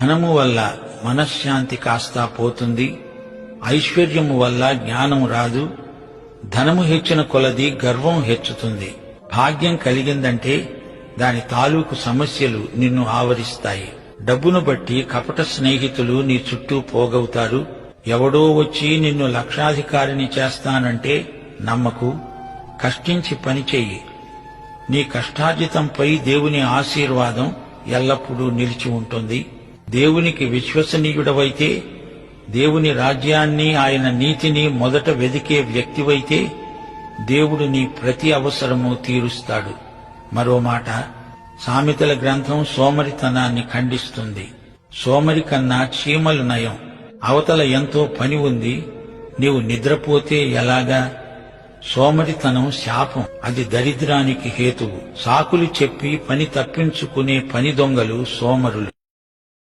ధనము వల్ల మనశ్శాంతి కాస్తా పోతుంది, ఐశ్వర్యము వల్ల జ్ఞానం రాదు. ధనము హెచ్చిన కొలది గర్వం హెచ్చుతుంది. భాగ్యం కలిగిందంటే దాని తాలూకు సమస్యలు నిన్ను ఆవరిస్తాయి. డబ్బును బట్టి కపట స్నేహితులు నీ చుట్టూ పోగవుతారు. ఎవడో వచ్చి నిన్ను లక్షాధికారిని చేస్తానంటే నమ్మకు. కష్టించి పనిచెయ్యి. నీ కష్టార్జితంపై దేవుని ఆశీర్వాదం ఎల్లప్పుడూ నిలిచి ఉంటుంది. దేవునికి విశ్వసనీయుడవైతే, దేవుని రాజ్యాన్ని, ఆయన నీతిని మొదట వెదికే వ్యక్తివైతే దేవుడు నీ ప్రతి అవసరము తీరుస్తాడు. మరో మాట, సామెతల గ్రంథం సోమరితనాన్ని ఖండిస్తుంది. సోమరి కన్నా చీమలు నయం. అవతల ఎంతో పని ఉంది, నీవు నిద్రపోతే ఎలాగా? సోమరితనం శాపం, అది దరిద్రానికి హేతువు. సాకులు చెప్పి పని తప్పించుకునే పని దొంగలు సోమరులు.